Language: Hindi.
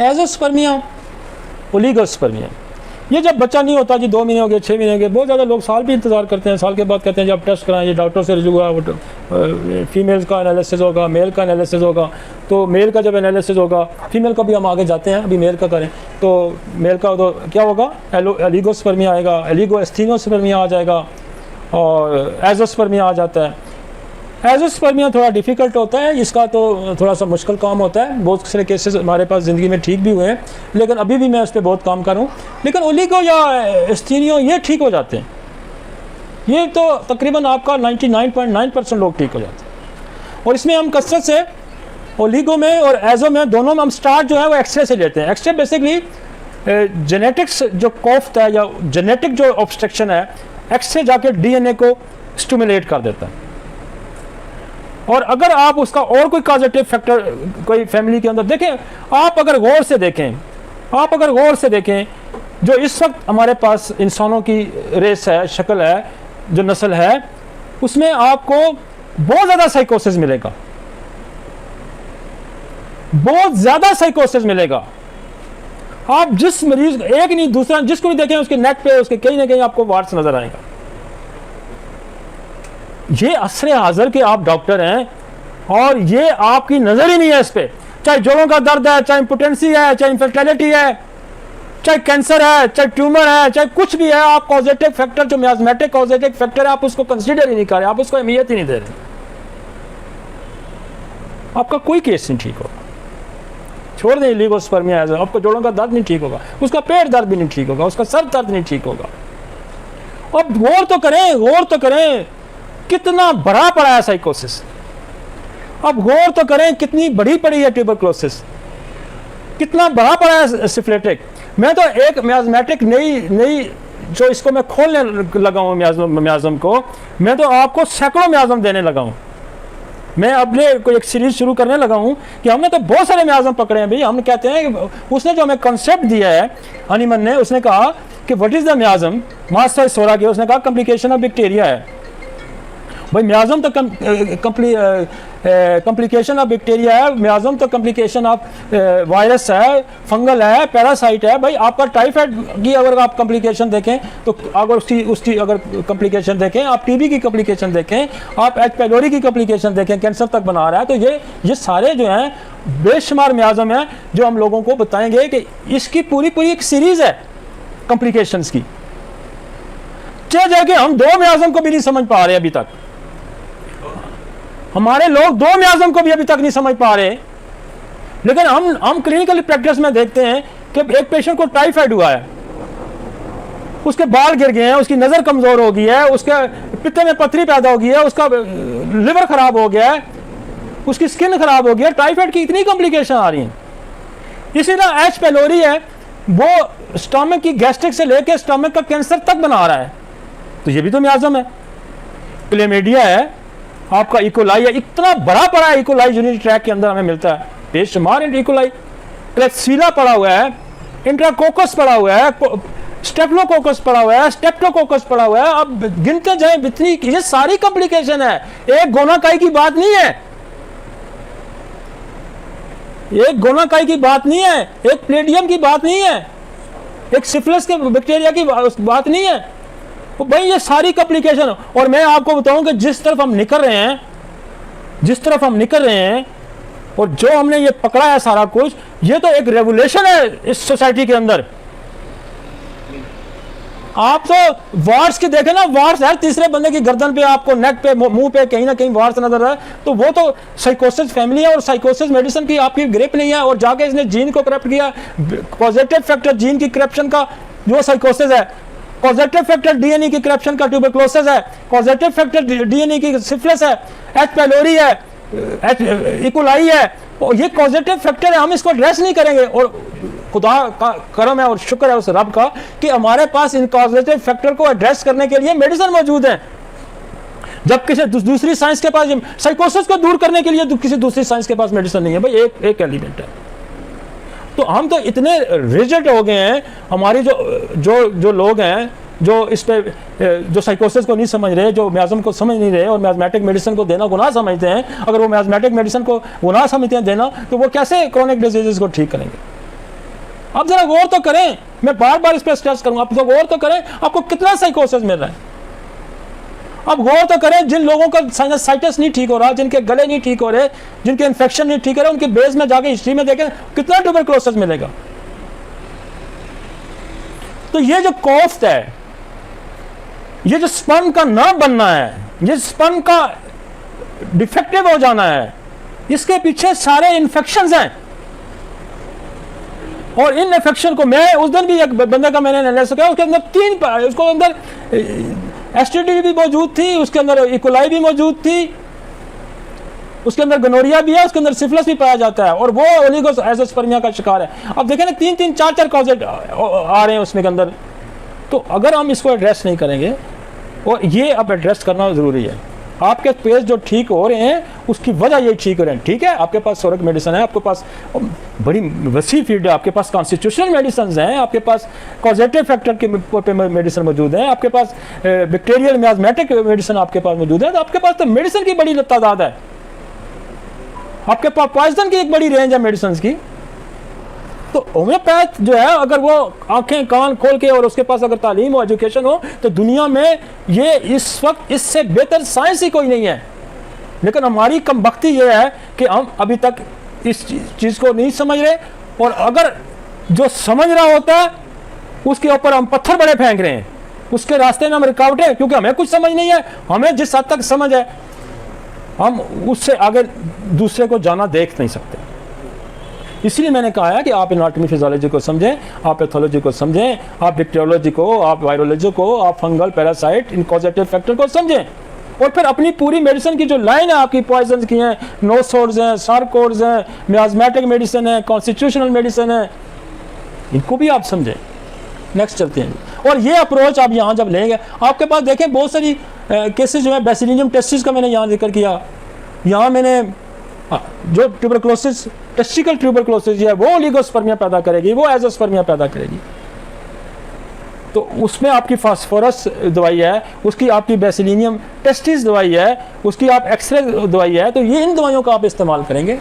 Azoospermia, oligospermia. ये जब बच्चा नहीं होता जी, 2 महीने हो गए, 6 महीने हो गए, बहुत ज़्यादा लोग साल भी इंतज़ार करते हैं, साल के बाद कहते हैं जब टेस्ट कराएं, ये डॉक्टर से रिजू हुआ, फीमेल का एनालिसिस होगा, मेल का एनालिसिस होगा, तो मेल का जब एनालिसिस होगा, फीमेल का भी हम आगे जाते हैं, अभी मेल का करें, तो मेल का तो क्या होगा, एलिगोस्पर्मिया आएगा, एलिगोएस्थीनोस्पर्मिया आ जाएगा और एजोस्पर्मिया आ जाता है। एजोस्पर्मिया थोड़ा डिफ़िकल्ट होता है, इसका तो थोड़ा सा मुश्किल काम होता है, बहुत सारे केसेस हमारे पास ज़िंदगी में ठीक भी हुए हैं, लेकिन अभी भी मैं उस पर बहुत काम कर रहा हूँ। लेकिन ओलिगो या एस्थीनियो ये ठीक हो जाते हैं, ये तो तकरीबन आपका 99.9% लोग ठीक हो जाते हैं। और इसमें हम कसरत से ओलिगो में और एजो में दोनों में हम स्टार्ट जो है वो एक्सरे से लेते हैं। एक्सरे बेसिकली जेनेटिक्स जो कोफ्त है या जेनेटिक जो ऑब्स्ट्रक्शन है, एक्सरे जाके DNA को स्टिमुलेट कर देता है। और अगर आप उसका और कोई पॉजिटिव फैक्टर कोई फैमिली के अंदर देखें, आप अगर गौर से देखें जो इस वक्त हमारे पास इंसानों की रेस है, शक्ल है, जो नस्ल है, उसमें आपको बहुत ज़्यादा साइकोसिस मिलेगा, बहुत ज़्यादा साइकोसिस मिलेगा। आप जिस मरीज, एक नहीं दूसरा, जिसको भी देखें उसके नेक पे, उसके कहीं ना कहीं आपको वार्ड्स नजर आएगा। ये असरे हाजिर के आप डॉक्टर हैं और ये आपकी नजर ही नहीं है इस पे। चाहे जोड़ों का दर्द है, चाहे इम्पोटेंसी है, चाहे इनफर्टिलिटी है, चाहे कैंसर है, चाहे ट्यूमर है, चाहे कुछ भी है, आप कॉजेटिव फैक्टर जो मियाज़मेटिक कॉजेटिव फैक्टर है, आप उसको कंसीडर ही नहीं कर रहे, आप उसको अहमियत ही नहीं दे रहे, आपका कोई केस नहीं ठीक होगा। छोड़ दें ओलिगोस्पर्मिया, आपको जोड़ों का दर्द नहीं ठीक होगा, उसका पेट दर्द भी नहीं ठीक होगा, उसका सर दर्द नहीं ठीक होगा। अब गौर तो करें कितना बड़ा पड़ा है साइकोसिस। अब गौर तो करें कितनी बड़ी पड़ी है ट्यूबरक्लोसिस, कितना बड़ा पड़ा है सिफिलिटिक। मैं तो एक मियाज़मेटिक नई जो इसको मैं खोलने लगा हूँ मियाज़म को, मैं तो आपको सैकड़ों मियाज़म देने लगा हूँ। मैं अपने कोई एक सीरीज शुरू करने लगा हूँ कि हमने तो बहुत सारे मियाज़म पकड़े हैं भाई। हम कहते हैं उसने जो हमें कंसेप्ट दिया है हनीमन ने, उसने कहा कि व्हाट इज़ द मियाज़म, मास्टर सोरा के, उसने कहा कॉम्प्लिकेशन ऑफ बैक्टीरिया है। भाई मियाज़म तो कॉम्प्लिकेशन ऑफ बैक्टीरिया है, मियाज़म तो कॉम्प्लिकेशन ऑफ वायरस है, फंगल है, पैरासाइट है। भाई आपका टाइफाइड की अगर आप कॉम्प्लिकेशन देखें तो अगर उसकी अगर कॉम्प्लिकेशन देखें, आप TB की कॉम्प्लिकेशन देखें, आप H. pylori की कॉम्प्लिकेशन देखें, कैंसर तक बना रहा है। तो ये सारे जो हैं बेशुमार मियाज़म हैं जो हम लोगों को बताएंगे कि इसकी पूरी एक सीरीज़ है कॉम्प्लिकेशंस की। जाके हम 2 मियाज़म को भी नहीं समझ पा रहे अभी तक, हमारे लोग 2 मियाज़म को भी अभी तक नहीं समझ पा रहे। लेकिन हम क्लिनिकल प्रैक्टिस में देखते हैं कि एक पेशेंट को टाइफाइड हुआ है, उसके बाल गिर गए हैं, उसकी नज़र कमज़ोर हो गई है, उसके पित्ते में पथरी पैदा हो गई है, उसका लिवर ख़राब हो गया है, उसकी स्किन ख़राब हो गई है। टाइफाइड की इतनी कॉम्प्लिकेशन आ रही हैं। इसी तरह H. pylori है, वो स्टमक की गैस्ट्रिक से लेकर स्टमक का कैंसर तक बना रहा है, तो ये भी तो मियाज़म है। क्लेमीडिया है, आपका इकोलाई है, इतना बड़ा पड़ा है इकोलाई यूरिनरी ट्रैक के अंदर हमें मिलता है, बेशुमार इकोलाई। क्लेक्सीला पड़ा हुआ है, इंट्राकोकस पड़ा हुआ है, स्टेप्लोकोकस पड़ा हुआ है, स्टेप्टोकोकस पड़ा हुआ है। अब गिनते जाए इतनी, ये सारी कॉम्प्लिकेशन है। एक गोनाकाई की बात नहीं है, एक गोनाकाई की बात नहीं है, एक प्लेडियम की बात नहीं है, एक सिफिलिस के बैक्टीरिया की बात नहीं है। तो भाई ये सारी कॉम्प्लिकेशन। और मैं आपको बताऊं कि जिस तरफ हम निकल रहे हैं और जो हमने ये पकड़ा है सारा कुछ, ये तो एक रेवोल्यूशन है इस सोसाइटी के अंदर। आप तो वार्ड्स की देखें ना, वार्ड्स हर तीसरे बंदे की गर्दन पे, आपको नेक पे, मुंह पे कहीं ना कहीं वार्ड्स नजर है, तो वो तो साइकोसिस फैमिली है। और साइकोसिस मेडिसिन की आपकी ग्रिप नहीं है, और जाके इसने जीन को करप्ट किया। पॉजिटिव फैक्टर जीन की करप्शन का जो साइकोसिस है, पॉजिटिव फैक्टर DNA की करप्शन का ट्यूबरक्लोसिस है, पॉजिटिव फैक्टर DNA की सिफिलिस है, H. pylori है, इकोलाई है, और ये पॉजिटिव फैक्टर है। हम इसको एड्रेस नहीं करेंगे। और खुदा का करम है और शुक्र है उस रब का कि हमारे पास इन पॉजिटिव फैक्टर को एड्रेस करने के लिए मेडिसिन मौजूद है। जब किसी दूसरी साइंस के पास, साइकोसिस को दूर करने के लिए किसी दूसरी साइंस के पास मेडिसिन नहीं है। भाई एक एलिमेंट है। तो हम तो इतने रिजिड हो गए हैं, हमारी जो लोग हैं जो इस पे जो साइकोसिस को नहीं समझ रहे, जो मियाज़म को समझ नहीं रहे और मियाज़मेटिक मेडिसिन को देना गुनाह समझते हैं। अगर वो मियाज़मेटिक मेडिसिन को गुनाह समझते हैं देना, तो वो कैसे क्रोनिक डिजीज़ को ठीक करेंगे? आप जरा गौर तो करें, मैं बार बार इस पर स्ट्रेस करूंगा, आप तो गौर तो करें आपको कितना साइकोसिस मिल रहा है। अब गौर तो करें, जिन लोगों का साइनसाइटिस नहीं ठीक हो रहा, जिनके गले नहीं ठीक हो रहे, जिनके इन्फेक्शन नहीं ठीक हो रहे, उनके बेस में जाके हिस्ट्री में देखें कितना ट्यूबरकुलोसिस मिलेगा। तो ये जो कॉस्ट है, ये जो स्पर्म का ना बनना है, ये स्पर्म का डिफेक्टिव हो जाना है, इसके पीछे सारे इन्फेक्शंस हैं। और इन इन्फेक्शन को मैं उस दिन भी एक बंदे का मैंने एनालिसिस किया, उसके अंदर उसको अंदर एसटीडी भी मौजूद थी, उसके अंदर इकोलाई भी मौजूद थी, उसके अंदर गनोरिया भी है, उसके अंदर सिफिलिस भी पाया जाता है, और वो ओलिगोएज़ोस्पर्मिया का शिकार है। अब देखें ना 3-3, 4-4 कॉजेज आ रहे हैं उसमें के अंदर। तो अगर हम इसको एड्रेस नहीं करेंगे, और ये अब एड्रेस करना ज़रूरी है। आपके पेज जो ठीक हो रहे हैं उसकी वजह ये ठीक हो रहे हैं, ठीक है, आपके पास सोरक मेडिसिन है, आपके पास बड़ी वसी फील्ड है, आपके पास कॉन्स्टिट्यूशनल मेडिसिन हैं, आपके पास कॉजेटिव फैक्टर के मेडिसिन मौजूद हैं, आपके पास बैक्टीरियल मियाज़मेटिक मेडिसिन आपके पास मौजूद है। तो आपके पास तो मेडिसिन की बड़ी तादाद है, आपके पास पॉइजन की एक बड़ी रेंज है मेडिसिन की। तो होम्योपैथ जो है, अगर वो आंखें कान खोल के और उसके पास अगर तालीम हो, एजुकेशन हो, तो दुनिया में ये इस वक्त इससे बेहतर साइंस ही कोई नहीं है। लेकिन हमारी कमबख्ती ये है कि हम अभी तक इस चीज़ को नहीं समझ रहे, और अगर जो समझ रहा होता है उसके ऊपर हम पत्थर बड़े फेंक रहे हैं, उसके रास्ते में हम रुकावटें, क्योंकि हमें कुछ समझ नहीं है। हमें जिस हद तक समझ है, हम उससे आगे दूसरे को जाना देख नहीं सकते। इसलिए मैंने कहा है कि आप एनाटॉमी फिजियोलॉजी को समझें, आप पैथोलॉजी को समझें, आप बैक्टीरियोलॉजी को, आप वायरोलॉजी को, आप फंगल, पैरासाइट, इन कॉजेटिव फैक्टर को समझें, और फिर अपनी पूरी मेडिसिन की जो लाइन है आपकी, पॉइजन की हैं, नोसोड्स हैं, सार्कोड्स हैं, मियाज़मेटिक मेडिसिन है, कॉन्स्टिट्यूशनल मेडिसिन है, इनको भी आप समझें। नेक्स्ट चलते हैं। और ये अप्रोच आप यहाँ जब लेंगे, आपके पास देखें बहुत सारी केसेस जो है, बेसिलियम टेस्टिस का मैंने यहाँ जिक्र किया, यहाँ मैंने जो ट्यूबरकुलोसिस, टेस्टिकल ट्यूबरकुलोसिस है, वो ओलिगोस्पर्मिया पैदा करेगी, वो एज़ोस्पर्मिया पैदा करेगी। तो उसमें आपकी फास्फोरस दवाई है, उसकी आपकी बेसिलियम टेस्टिस दवाई है, उसकी आप एक्सरे दवाई है। तो ये इन दवाइयों का आप इस्तेमाल करेंगे।